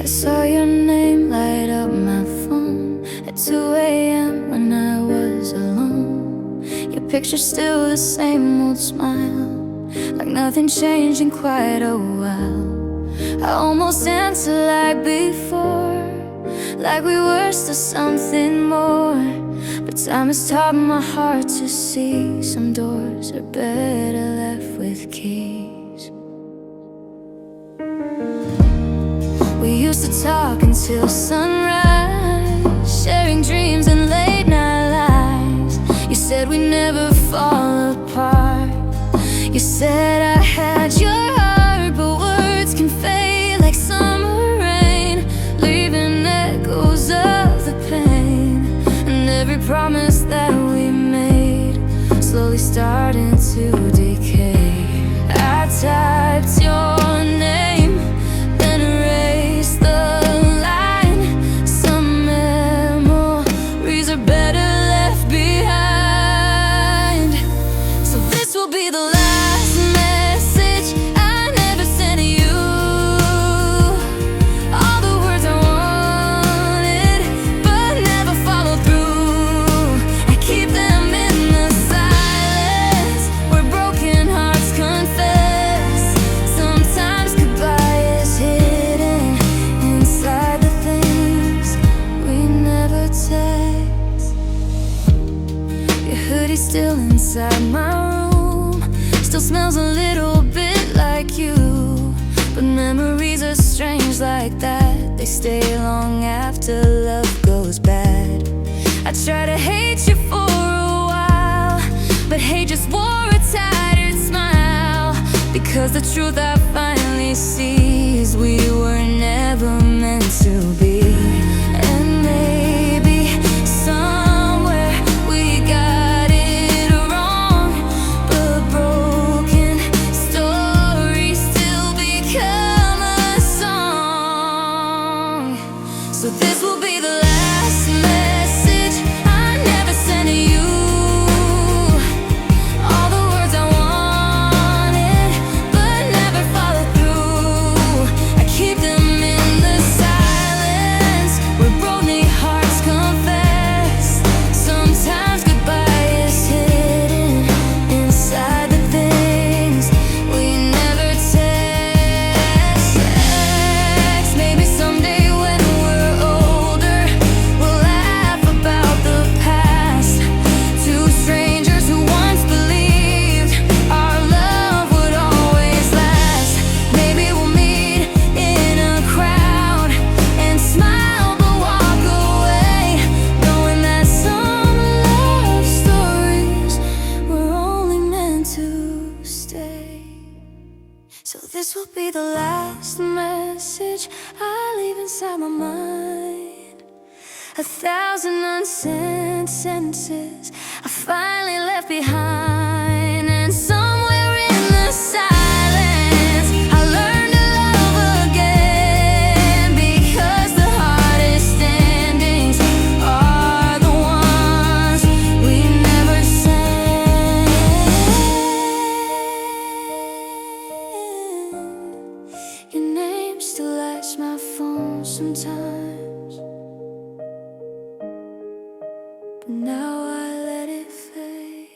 Saw your name light up my phone at 2 a.m. when I was alone. Your picture still the same old smile, like nothing changed in quite a while. I almost answered like before, like we were still something more. But time has taught my heart to see some doors are better left with keys. We used to talk until sunrise, sharing dreams and late night lies. You said we'd never fall apart. You said I had your heart, but words can fade like summer rain, leaving echoes of the pain. And every promise that we made slowly starting to decay. I typed your name, then erased the line. Some memories are better left behind. So this will be the last message I never sent to you. All the words I wanted but never followed through, I keep them in the silence where broken hearts confess. Sometimes goodbye is hidden inside the things we never text. Your hoodie's still inside my room, still smells a little bit like you. But memories are strange like that, they stay long after love goes bad. I try to hate you for a while, but hate just wore a tattered smile. Because the truth I finally see is we were never meant to be. And maybe somewhere we got it wrong, but broken stories still become a song. So this will be the last message I never sent to you. All the words I wanted but never followed through, I keep them in the silence where broken hearts confess. Sometimes goodbye is hidden inside the things we never text. Maybe someday when we're older, we'll laugh about the past. Two strangers who once believed our love would always last. Maybe we'll meet in a crowd and smile but walk away, knowing that some love stories were only meant to stay. So this will be the last message I leave inside my mind. 1,000 unsent sentences I finally left behind. And somewhere in the silence I learned to love again, because the hardest endings are the ones we never send. Your name still lights my phone sometimes, but now I let it fade.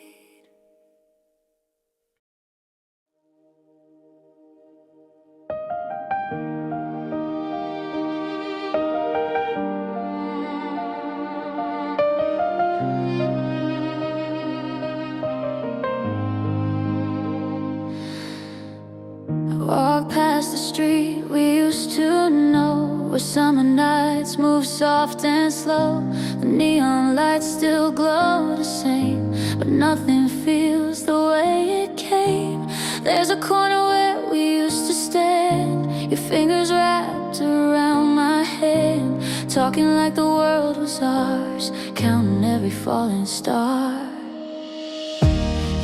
I walk past the street we used to know, where summer nights move soft and slow. The neon lights still glow the same, but nothing feels the way it came. There's a corner where we used to stand, your fingers wrapped around my hand, talking like the world was ours, counting every falling star.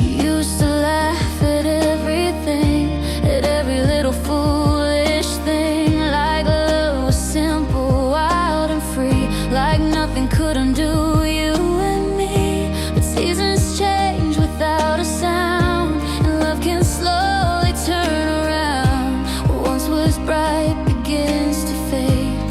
You used to laugh at everything, at every little foolish thing, like love was simple, wild and free, like nothing could undo you and me. But seasons change without a sound, and love can slowly turn around. What once was bright begins to fade.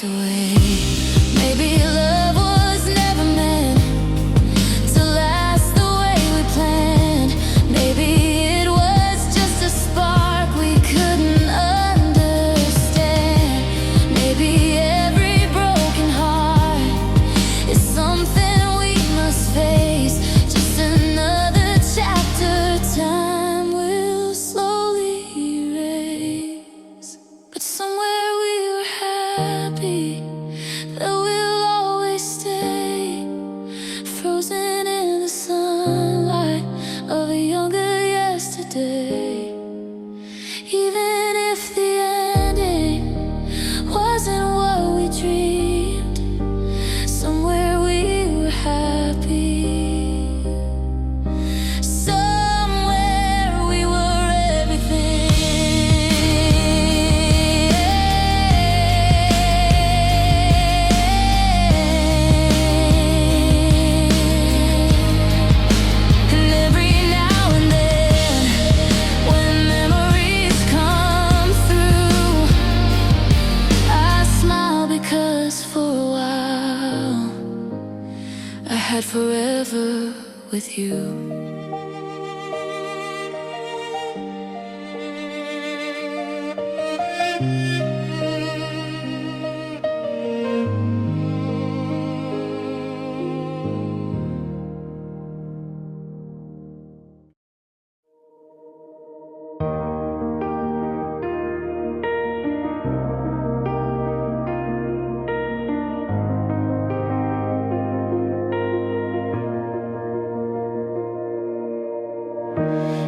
away. Maybe love was never meant to last the way we planned. Maybe it was just a spark we couldn't understand. Maybe every broken heart is something we must face. Just another chapter time will slowly erase. But somewhere we were happy, that we'll always stay, frozen in the sunlight of a younger yesterday. Even if the ending wasn't what we dreamed, somewhere we were happy. Somewhere we were everything. And every now and then, when memories come through, I smile because for a while I had forever with you.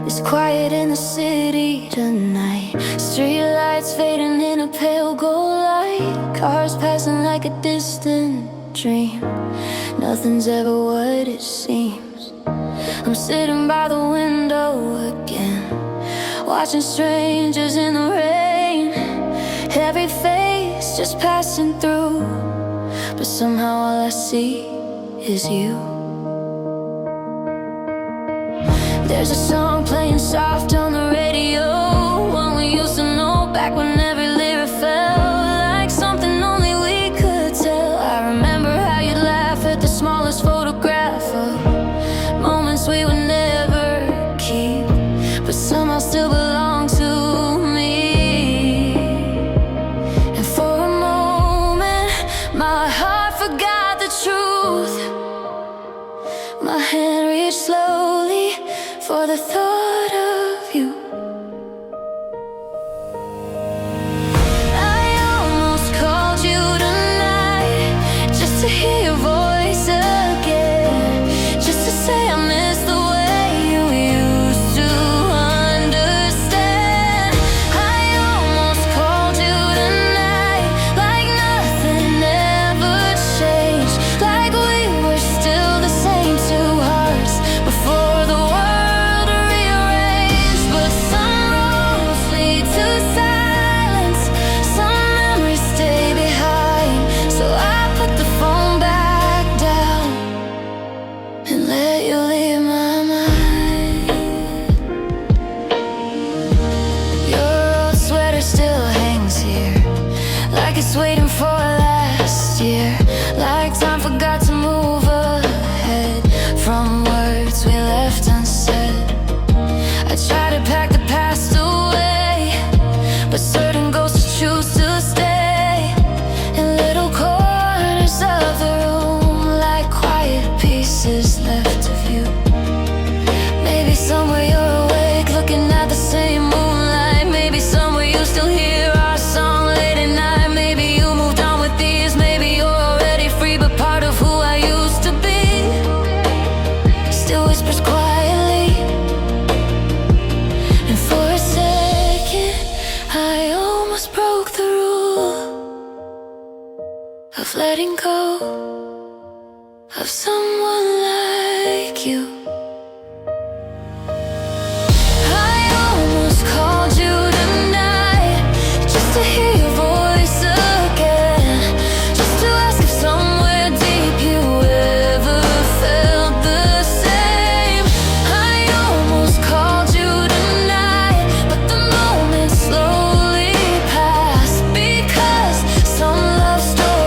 It's quiet in the city tonight. Street lights fading in a pale gold light. Cars passing like a distant dream. Nothing's ever what it seems. I'm sitting by the window again, watching strangers in the rain. Every face just passing through, but somehow all I see is you. There's a song playing soft on the radio, one we used to know back when every lyric felt like something only we could tell. I remember how you'd laugh at the smallest photograph of moments we would never keep, but somehow still belong to me. And for a moment, my heart forgot the truth. My hand reached slowly for the thought of you. I almost called you tonight, just to hear your voice again, just to say I miss the way you used to understand. I almost called you tonight, like nothing ever changed, like we were still the same two hearts before the world. It's waiting for last year, like time forgot to move ahead from words we left unsaid. I try to pack the past away, but certain ghosts choose to stay in little corners of the room, like quiet pieces left of you. Maybe somewhere you're awake, looking at the same moonlight. Maybe somewhere you still hear our song late at night. Of letting go of someone like you. I almost called you tonight, just to hear your voice again, just to ask if somewhere deep you ever felt the same. I almost called you tonight, but the moment slowly passed, because some love story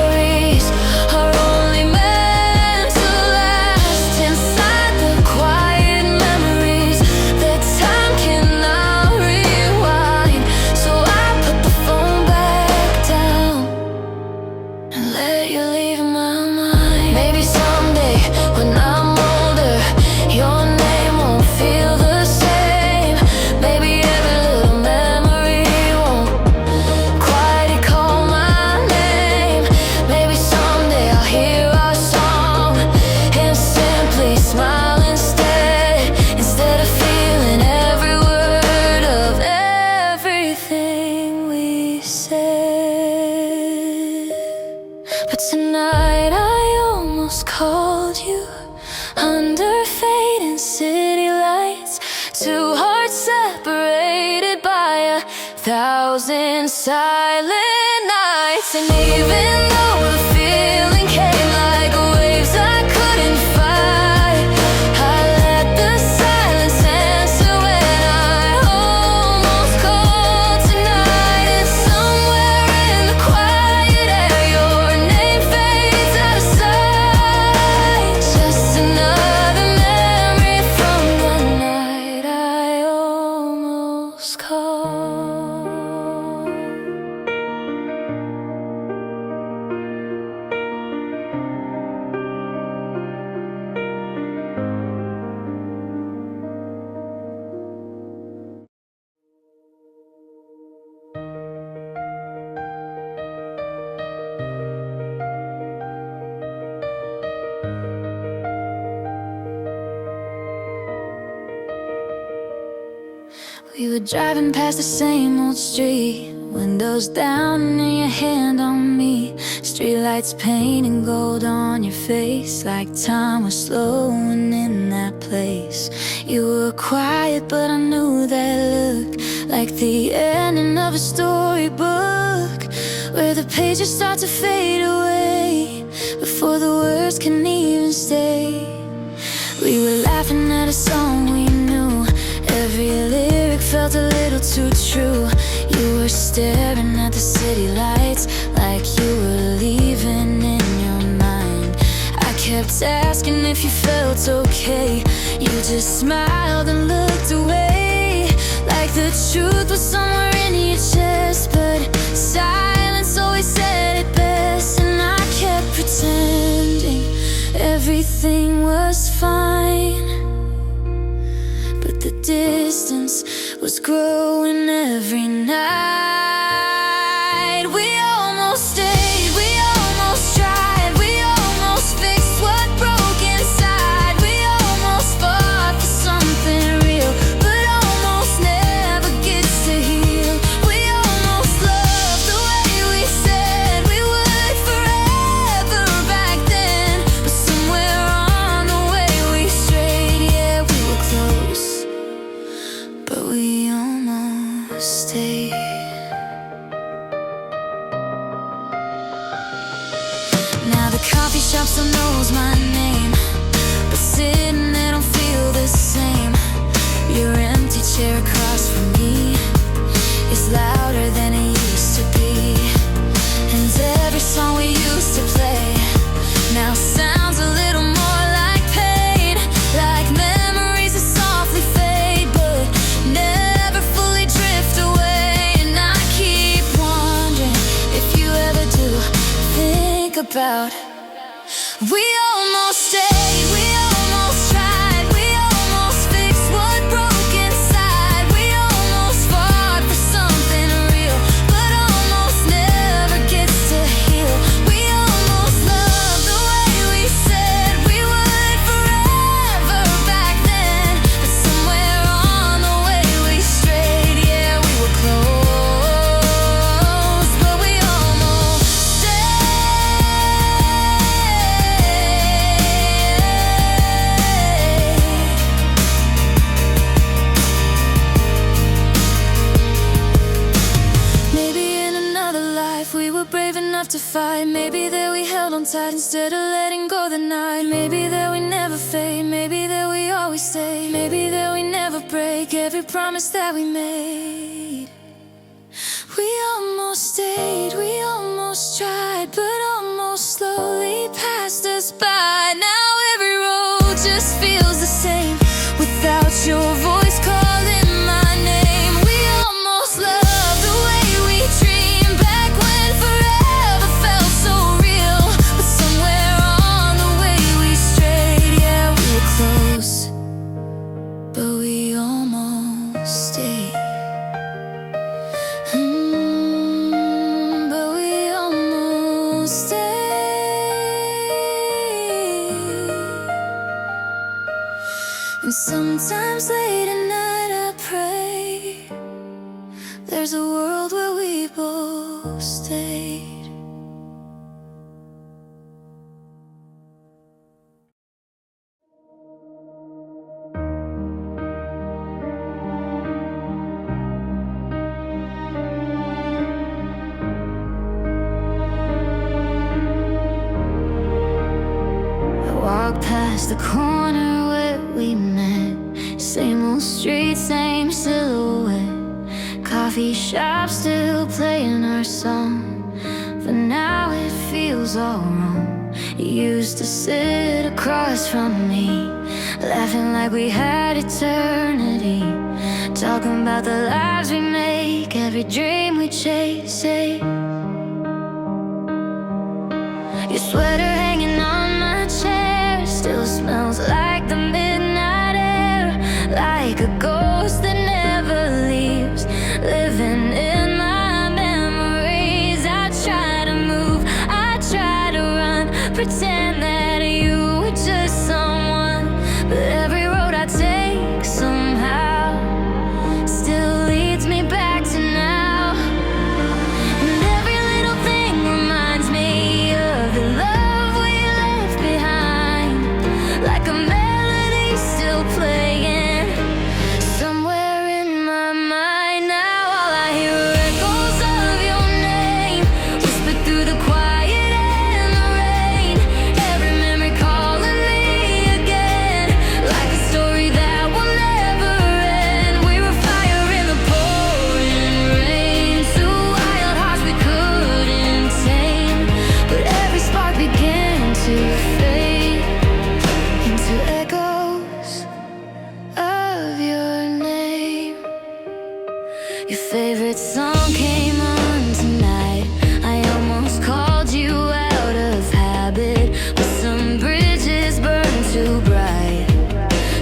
you. Under fading city lights, two hearts separated by 1,000 silent nights. And even though the feeling came like waves I couldn't fight, I let the silence answer when I almost called tonight. And somewhere in the quiet air, your name fades out of sight. Just another memory from the night I almost called. We were driving past the same old street, windows down and your hand on me. Streetlights painting gold on your face, like time was slowing in that place. You were quiet but I knew that look, like the ending of a storybook, where the pages start to fade away before the words can even stay. We were laughing at a song we knew, every lyric felt a little too true. You were staring at the city lights like you were leaving in your mind. I kept asking if you felt okay, you just smiled and looked away, like the truth was somewhere in your chest. But silence always said it best, and I kept pretending everything was fine. But the distance was growing every night. We almost stayed, we almost tried, we almost fixed what broke inside. We almost fought for something real, but almost never gets to heal. We almost loved the way we said we would forever back then, but somewhere on the way we strayed. Yeah, we were close, but we almost stayed. Now the coffee shop still knows my name, but sitting there don't feel the same. Your empty chair across from me is louder than it used to be, and every song we used to play now sounds a little more like pain, like memories that softly fade but never fully drift away. And I keep wondering if you ever do think about, we almost stayed, we almost tried, we almost fixed what broke inside. We almost fought for something real, but almost never gets to heal. We almost loved the way we said we would forever back then, but somewhere on the way we strayed. Yeah, we were close, but we almost maybe in another life we were brave enough to fight. Maybe that we held on tight instead of letting go the night. Maybe that we never fade, maybe that we always stay. Maybe that we never break every promise that we made. We almost stayed, we almost tried, but almost slowly passed us by. Now every road just feels the same without your voice calling my name. We almost loved the way we dreamed back when forever felt so real, but somewhere on the way we strayed. Yeah, we were close, but we almost stayed. But we almost stayed. And sometimes late at night I pray there's a world where we both stay. Walk past the corner where we met. Same old street, same silhouette. Coffee shop still playing our song, but now it feels all wrong. You used to sit across from me, laughing like we had eternity, talking about the lives we make, every dream we chase. Your sweater hanging on my chair still smells like the midnight air, like a ghost that never leaves, living in my memories. I try to move, I try to run, pretend that you were just someone, but every road I take somehow still leads me back to now. And every little thing reminds me of the love we left behind, like a melody still playing somewhere in my mind. Now all I hear are echoes of your name, whispered through the quiet and the rain. Every memory calling me again, like a story that will never end. We were fire in the pouring rain, two wild hearts we couldn't tame, but every spark began to fade into echoes of your name. Your favorite song came on tonight. I almost called you out of habit, but some bridges burned too bright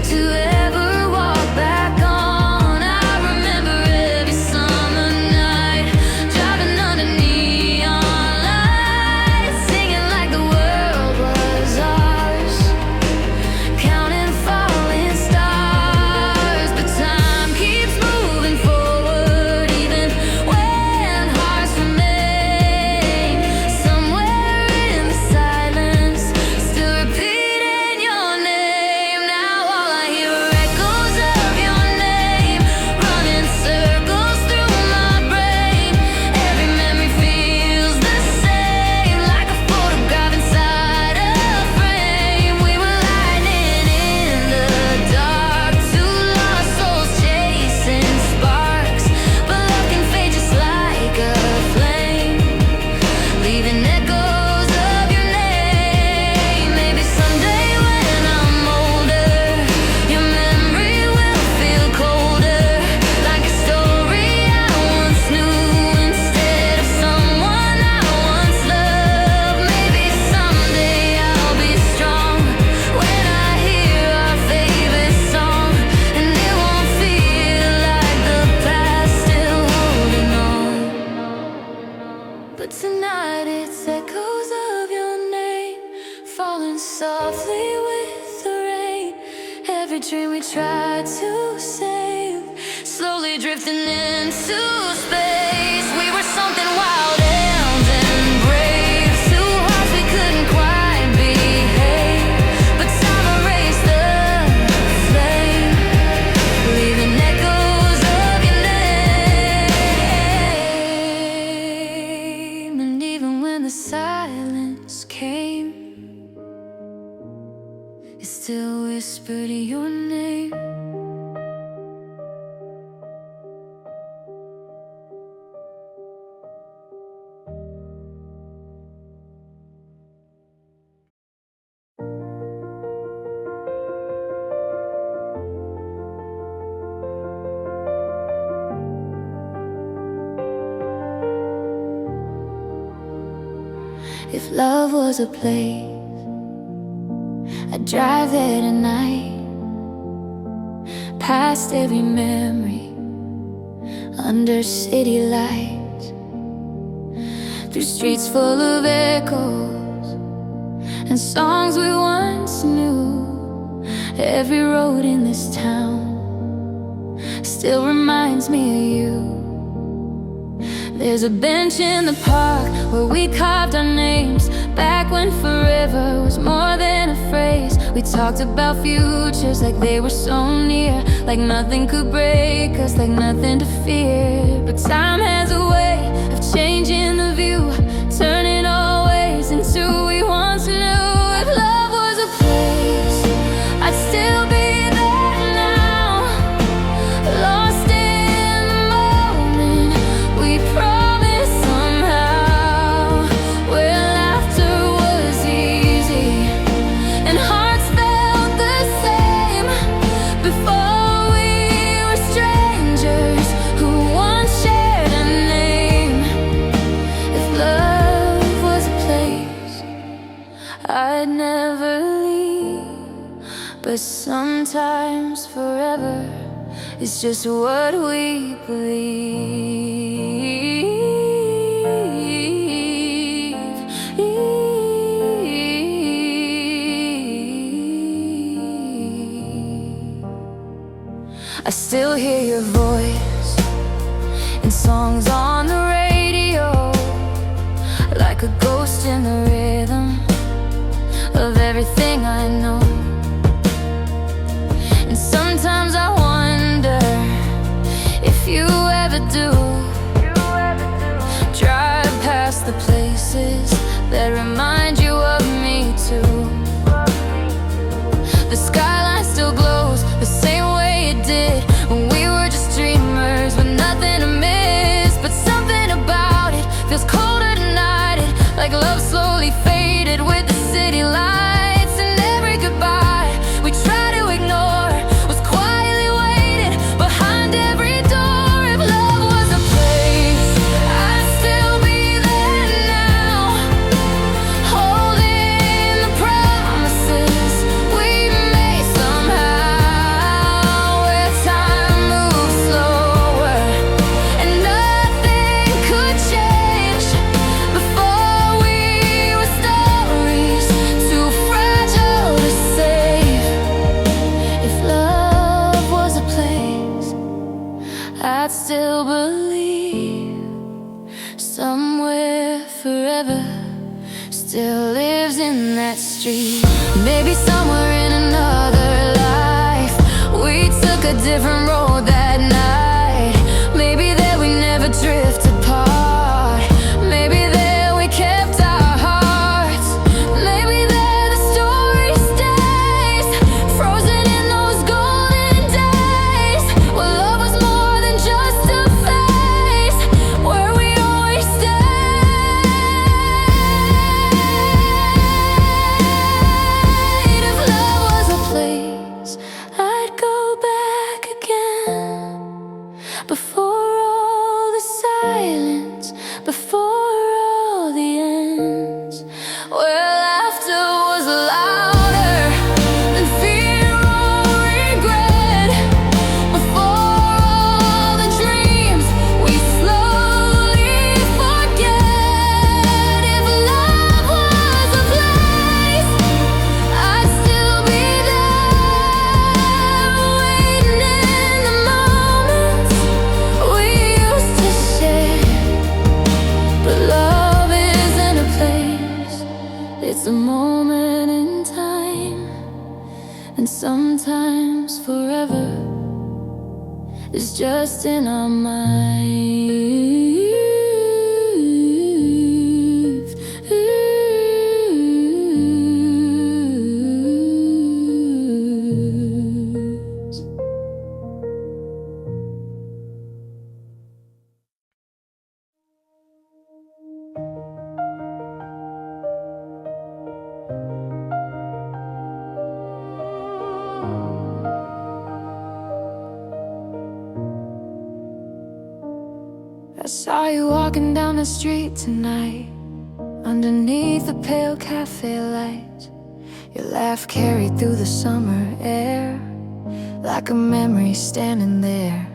to ever walk back on. I remember every summer night, driving under neon lights, singing like the world was ours, counting falling stars. But time keeps moving forward, even when hearts remain somewhere in the silence, still repeating your name. Now all I hear are echoes of your name, running circles through my brain. Every memory feels the same, like a photograph inside a frame. We were lightning in the dark, two lost souls chasing sparks, but love can fade just like a flame, leaving echoes of your name. Maybe someday when I'm older, your memory will feel colder, like a story I once knew instead of someone I once loved. Maybe someday I'll be strong when I hear our favorite song, and it won't feel like the past still holding on. But tonight it's echoes of your name, falling softly with the rain. Every dream we tried to save, slowly drifting into space. We were something wild and brave, two hearts we couldn't quite behave, but time erased the flame, leaving echoes of your name. And even when the silence came, it still whispered your name. If love was a place, I'd drive there tonight, past every memory, under city lights, through streets full of echoes and songs we once knew. Every road in this town still reminds me of you. There's a bench in the park where we carved our names, back when forever was more than a phrase. We talked about futures like they were so near, like nothing could break us, like nothing to fear. But time has a way of changing the view, turning always into who we once knew. If love was a place, But sometimes forever is just what we believe. I still hear your voice in songs on the radio, like a ghost in the rhythm of everything I know. And sometimes I wonder if you ever do drive past the places that remind you of me too. The skyline still glows the same way it did when we were just dreamers with nothing to miss. But something about it feels colder tonight, like love slowly faded with the city lights. And every goodbye we try to ignore was quietly waiting behind every door. If love was a place, I'd still be there now, holding the promises we made somehow, where time moves slower and nothing could change. Before we were stories too fragile to save. If love was a place, I'd still believe somewhere forever still lives in that street. Maybe somewhere in another life we took a different road that night. Maybe that we never drift apart. Maybe that we kept our hearts. Maybe that the story stays frozen in those golden days, where love was more than just a phase, where we always stayed. If love was a place, I'd go back again, before all the silence, before all the ends, where laughter was louder than fear or regret, before all the dreams we slowly forget. If love was a place, I'd still be there, waiting in the moments we used to share. But love isn't a place, it's a moment in time. And sometimes forever is just in our minds. I saw you walking down the street tonight, underneath the pale cafe lights. Your laugh carried through the summer air, like a memory standing there.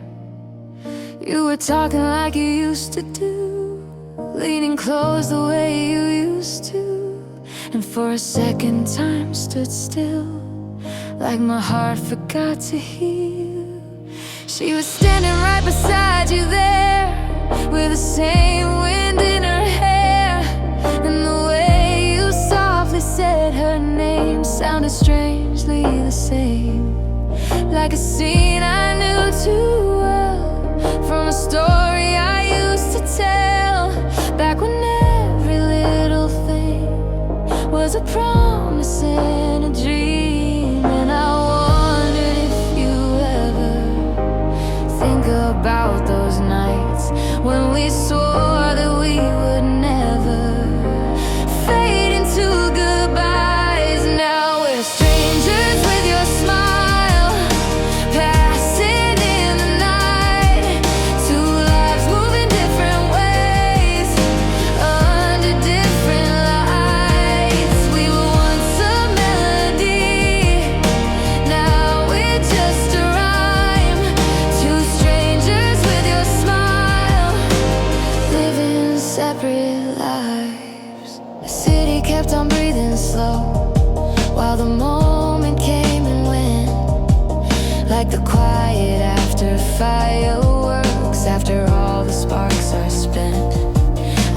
You were talking like you used to do, leaning close the way you used to, and for a second time stood still, like my heart forgot to heal. She was standing right beside you there, with the same wind in her hair, and the way you softly said her name sounded strangely the same, like a scene I knew too well, from a story I used to tell, back when every little thing was a promise and a dream. And I wondered if you ever think about those nights when we swore that we would never fade into goodbyes. Now we're strangers with your smile, passing in the night, two lives moving different ways, under different lights. We were fireworks after all the sparks are spent.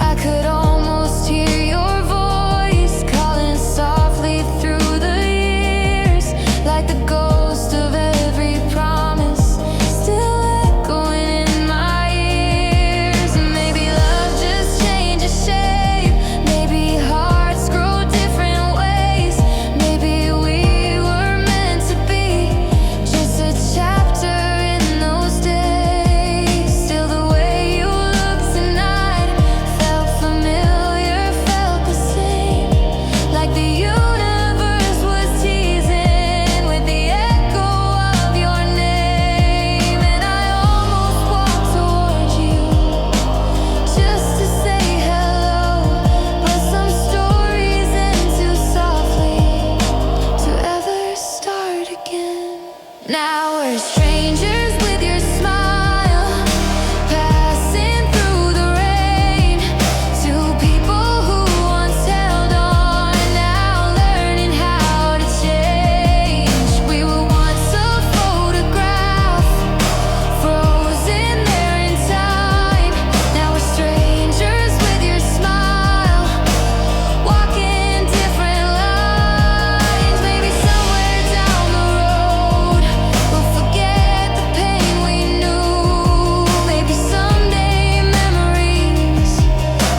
I could almost hear your voice calling softly through the years, like the ghost of every promise still echoing in my ears. And maybe love just changes shape, maybe hearts grow different ways, maybe we were meant to be just a chapter in those days. Still, the way you look tonight felt familiar, felt the same, like the universe was teasing with the echo of your name. And I almost walked towards you just to say hello, but some stories end too softly to ever start again. Now we're strangers with your smile, passing through the rain. Two people who once held on, now learning how to change. We were once a photograph, frozen there in time. Now we're strangers with your smile, walking different lines. Maybe somewhere down the road we'll forget the pain we knew. Maybe someday memories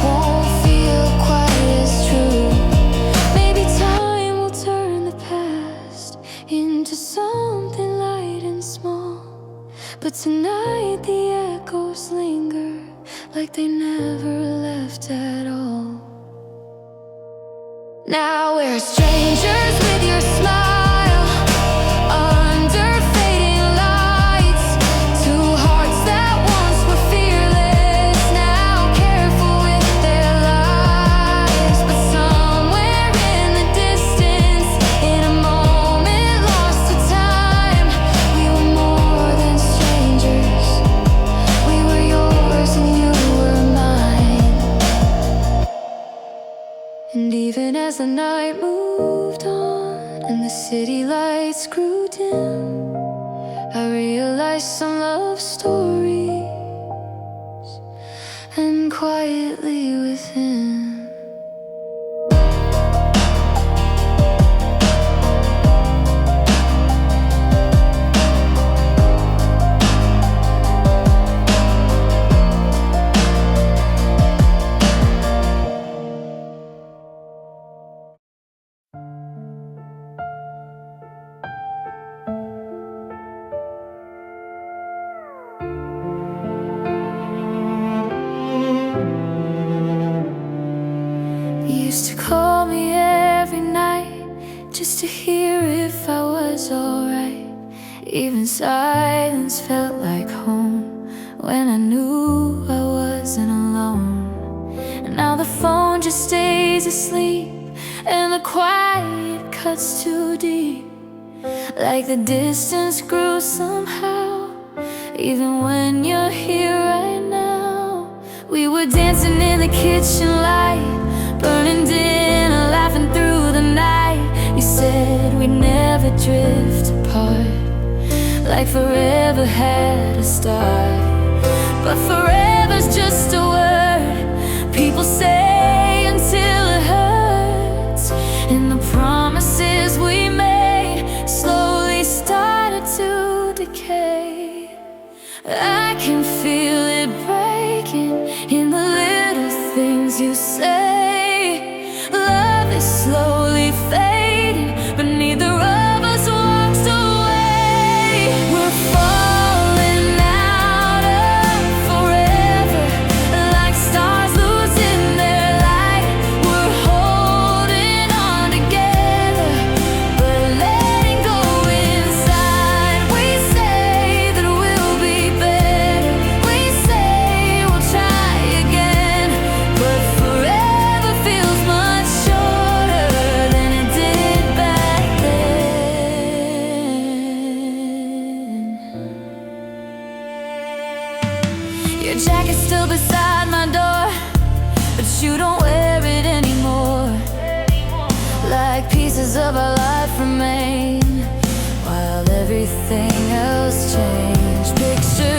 won't feel quite as true. Maybe time will turn the past into something light and small, but tonight the echoes linger like they never left at all. Now we're strangers with your smile, under fading lights. Two hearts that once were fearless, now careful with their lives. But somewhere in the distance, in a moment lost to time, we were more than strangers. We were yours and you were mine. And even as the night moved on and the city lights grew dim, I realized some love stories and quietly within. You used to call me every night just to hear if I was alright. Even silence felt like home when I knew I wasn't alone. And now the phone just stays asleep and the quiet cuts too deep, like the distance grew somehow. Even when you're here right now, we were dancing in the kitchen light, burning dinner, laughing through the night. You said we'd never drift apart, like forever had a start. But forever's just a word people say until it hurts, and the promises we made slowly started to decay. I can feel it breaking in the little things you say. Love is slowly fading, but neither of us walks away. We're falling out of forever, like stars losing their light. We're holding on together, but letting go inside. We say that we'll be better, we say we'll try again, but forever feels much shorter than it did back then. Your jacket's still beside my door, but you don't wear it anymore. Like pieces of our life remain, while everything else changed. Pictures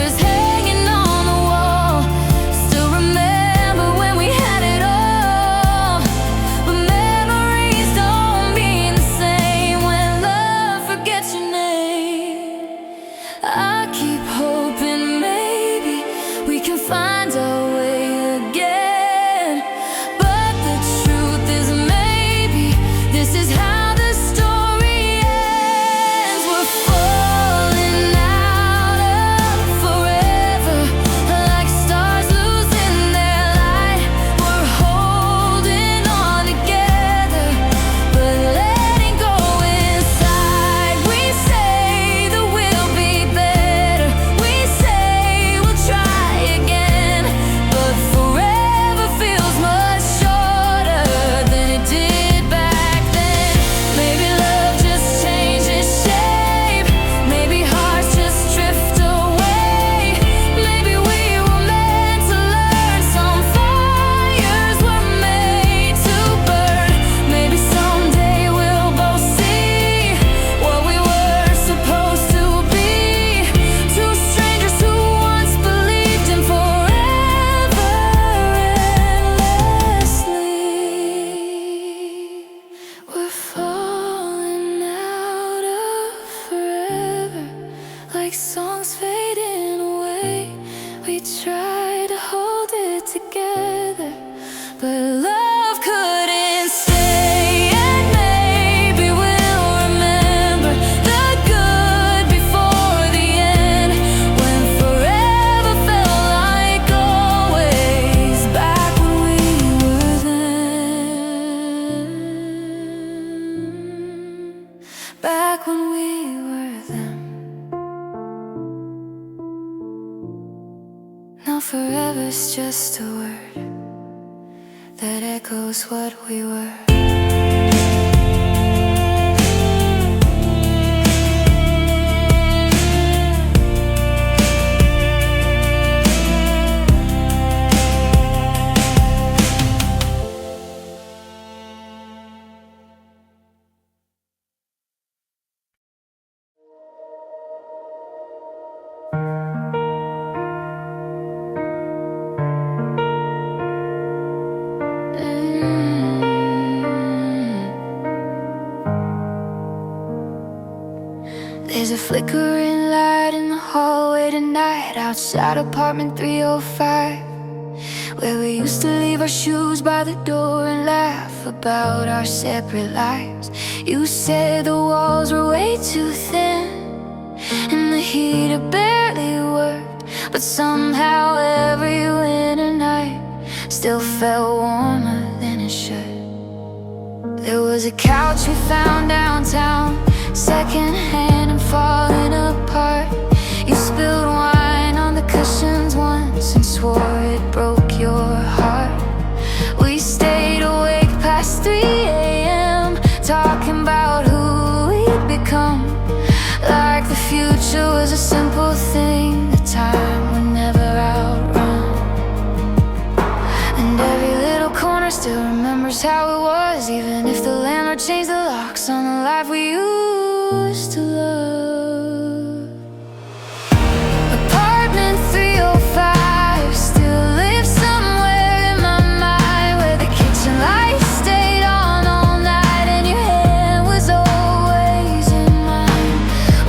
like songs fading away. We try to hold it together, but love couldn't stay. And maybe we'll remember the good before the end, when forever felt like always. Back when we were them. Back when we were them. Now forever's just a word that echoes what we were. There's a flickering light in the hallway tonight, outside apartment 305, where we used to leave our shoes by the door and laugh about our separate lives. You said the walls were way too thin and the heater barely worked, but somehow every winter night still felt warmer than it should. There was a couch we found downtown, secondhand and falling apart. You spilled wine on the cushions once and swore it broke your heart. We stayed awake past 3 a.m. talking about who we'd become, like the future was a simple thing that time would never outrun. And every little corner still remembers how it was, even if the landlord changed the locks on the life we used to love. Apartment 305 still lives somewhere in my mind, where the kitchen lights stayed on all night and your hand was always in mine.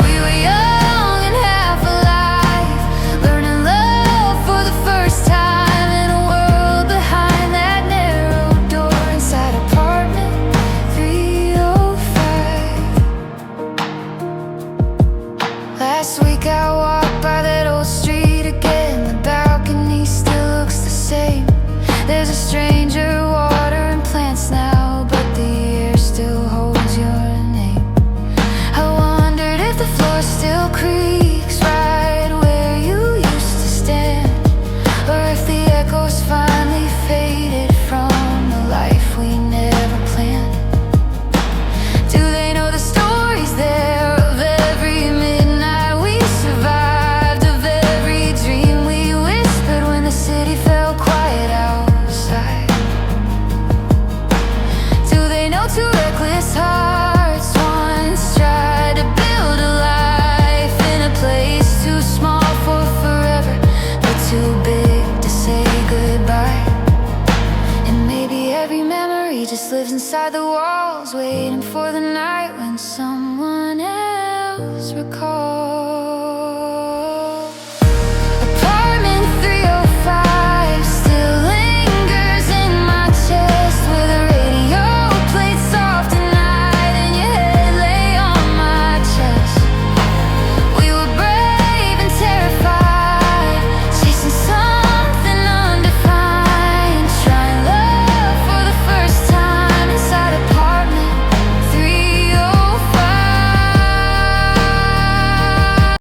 We were young and half alive, learning love for the first time in a world behind that narrow door inside apartment 305. Last week I walked by that old street again. The balcony still looks the same. There's a stranger watering plants now, but the air still holds your name. I wondered if the floor still creaks right where you used to stand, or if the echoes finally faded from the life we never planned. Do they know the stories there of every midnight we survived, of every dream we whispered when the city fell quiet outside? Do they know two reckless hearts once tried to build a life in a place too small for forever, but too big to say goodbye? And maybe every memory just lives inside the walls, waiting for the night when someone else recalls.